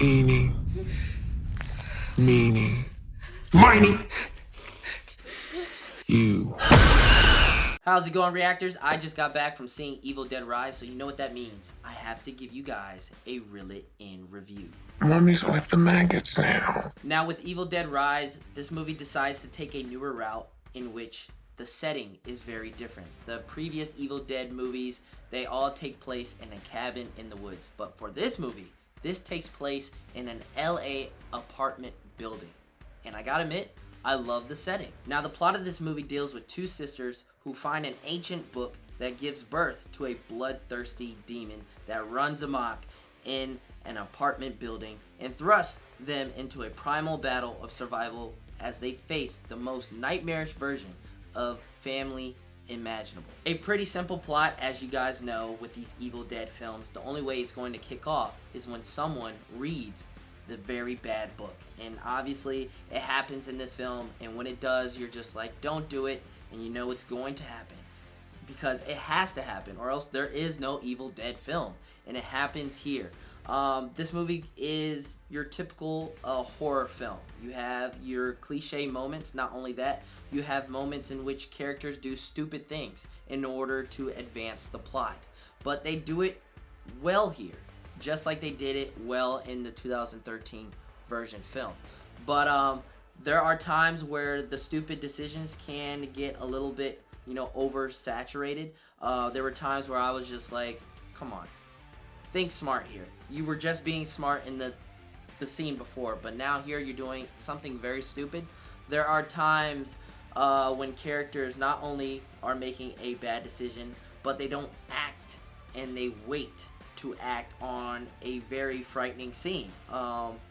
Eeny, meeny, miny. You. How's it going, reactors? I just got back from seeing Evil Dead Rise, so you know what that means. I have to give you guys a Reel It In review. Mommy's with the maggots now. Now with Evil Dead Rise, this movie decides to take a newer route in which the setting is very different. The previous Evil Dead movies, they all take place in a cabin in the woods. But for this movie, this takes place in an LA apartment building. And I gotta admit, I love the setting. Now the plot of this movie deals with two sisters who find an ancient book that gives birth to a bloodthirsty demon that runs amok in an apartment building and thrusts them into a primal battle of survival as they face the most nightmarish version of family imaginable. A pretty simple plot, as you guys know, with these Evil Dead films. The only way it's going to kick off is when someone reads the very bad book, and obviously it happens in this film, and when it does, you're just like, don't do it, and you know it's going to happen because it has to happen, or else there is no Evil Dead film, and it happens here. This movie is your typical horror film. You have your cliche moments. Not only that, you have moments in which characters do stupid things in order to advance the plot, but they do it well here, just like they did it well in the 2013 version film. But there are times where the stupid decisions can get a little bit, oversaturated. There were times where I was just like, come on, think smart here. You were just being smart in the scene before, but now here you're doing something very stupid. There are times when characters not only are making a bad decision, but they don't act, and they wait to act on a very frightening scene.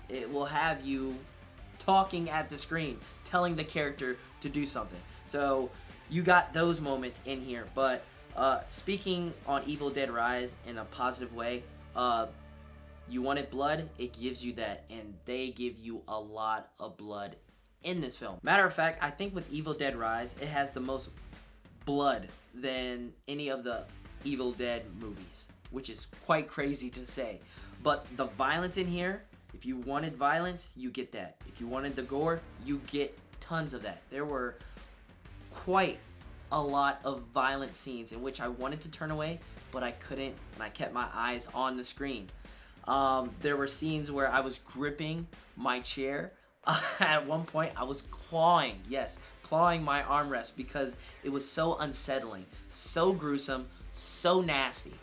It will have you talking at the screen, telling the character to do something. So you got those moments in here. But speaking on Evil Dead Rise in a positive way, you wanted blood, it gives you that, and they give you a lot of blood in this film. Matter of fact, I think with Evil Dead Rise, it has the most blood than any of the Evil Dead movies, which is quite crazy to say. But the violence in here, if you wanted violence, you get that. If you wanted the gore, you get tons of that. There were quite a lot of violent scenes in which I wanted to turn away, but I couldn't, and I kept my eyes on the screen. There were scenes where I was gripping my chair. At one point, I was clawing my armrest because it was so unsettling, so gruesome, so nasty.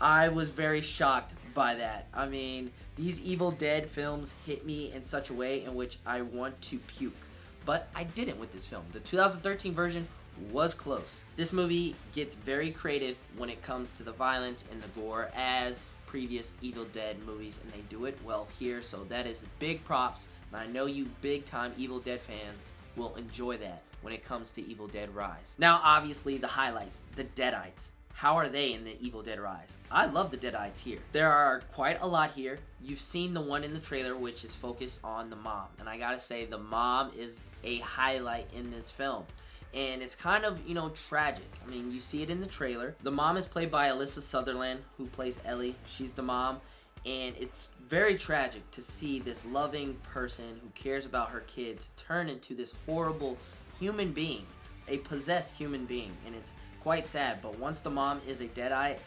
I was very shocked by that. I mean, these Evil Dead films hit me in such a way in which I want to puke. But I didn't with this film. The 2013 version was close. This movie gets very creative when it comes to the violence and the gore as previous Evil Dead movies, and they do it well here, so that is big props, and I know you big time Evil Dead fans will enjoy that when it comes to Evil Dead Rise. Now obviously the highlights, the Deadites. How are they in the Evil Dead Rise? I love the Deadites here. There are quite a lot here. You've seen the one in the trailer, which is focused on the mom, and I gotta say the mom is a highlight in this film. And it's kind of, tragic. I mean, you see it in the trailer. The mom is played by Alyssa Sutherland, who plays Ellie. She's the mom. And it's very tragic to see this loving person who cares about her kids turn into this horrible human being, a possessed human being. And it's quite sad. But once the mom is a Deadite,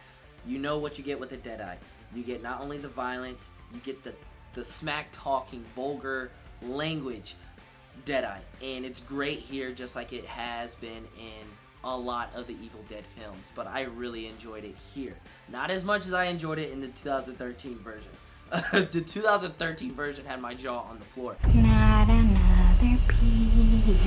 you know what you get with a Deadite. You get not only the violence, you get the smack-talking, vulgar language Deadite, and it's great here just like it has been in a lot of the Evil Dead films, but I really enjoyed it here. Not as much as I enjoyed it in the 2013 version. The 2013 version had my jaw on the floor. Not another peep,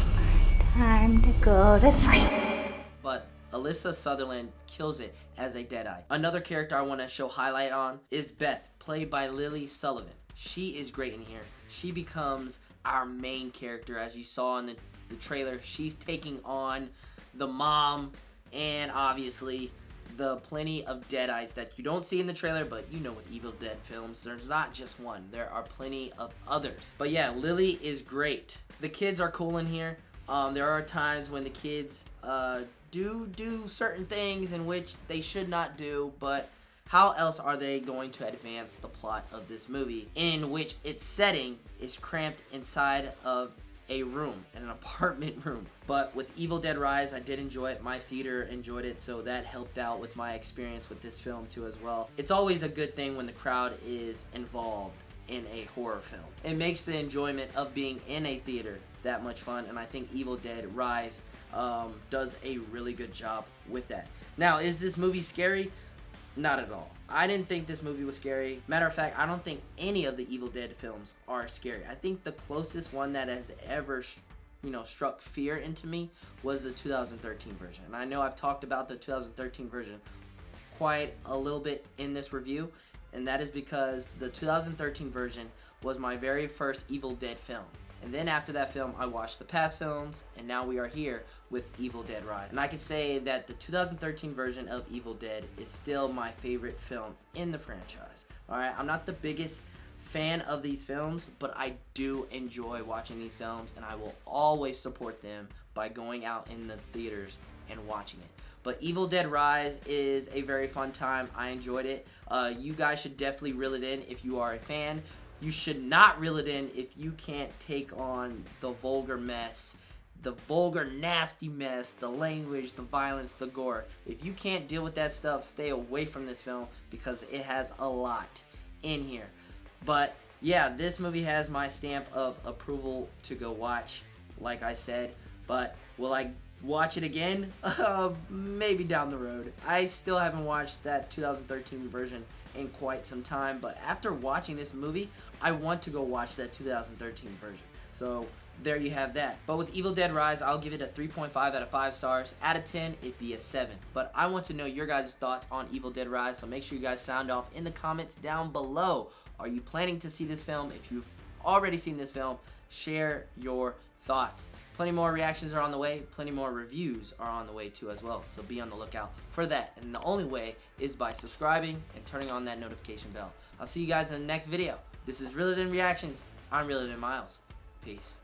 time to go to sleep. But Alyssa Sutherland kills it as a Deadite. Another character I want to show highlight on is Beth, played by Lily Sullivan. She is great in here. She becomes our main character, as you saw in the trailer. She's taking on the mom and obviously the plenty of Deadites that you don't see in the trailer, but with Evil Dead films, there's not just one. There are plenty of others. But yeah, Lily is great. The kids are cool in here. There are times when the kids do certain things in which they should not do, but how else are they going to advance the plot of this movie in which its setting is cramped inside of a room, in an apartment room? But with Evil Dead Rise, I did enjoy it. My theater enjoyed it, so that helped out with my experience with this film too as well. It's always a good thing when the crowd is involved in a horror film. It makes the enjoyment of being in a theater that much fun, and I think Evil Dead Rise does a really good job with that. Now, is this movie scary? Not at all. I didn't think this movie was scary. Matter of fact, I don't think any of the Evil Dead films are scary. I think the closest one that has ever, struck fear into me was the 2013 version. And I know I've talked about the 2013 version quite a little bit in this review, and that is because the 2013 version was my very first Evil Dead film. And then after that film, I watched the past films, and now we are here with Evil Dead Rise. And I can say that the 2013 version of Evil Dead is still my favorite film in the franchise. Alright, I'm not the biggest fan of these films, but I do enjoy watching these films, and I will always support them by going out in the theaters and watching it. But Evil Dead Rise is a very fun time. I enjoyed it. You guys should definitely reel it in if you are a fan. You should not reel it in if you can't take on the vulgar mess, the vulgar nasty mess, the language, the violence, the gore. If you can't deal with that stuff, stay away from this film because it has a lot in here. But yeah, this movie has my stamp of approval to go watch, like I said. But will I watch it again? Maybe down the road. I still haven't watched that 2013 version in quite some time, but after watching this movie, I want to go watch that 2013 version. So there you have that. But with Evil Dead Rise, I'll give it a 3.5 out of 5 stars. Out of 10, it'd be a 7. But I want to know your guys' thoughts on Evil Dead Rise, so make sure you guys sound off in the comments down below. Are you planning to see this film? If you've already seen this film, share your thoughts. Plenty more reactions are on the way. Plenty more reviews are on the way too as well. So be on the lookout for that. And the only way is by subscribing and turning on that notification bell. I'll see you guys in the next video. This is Reel It In Reactions. I'm Reel It In Miles. Peace.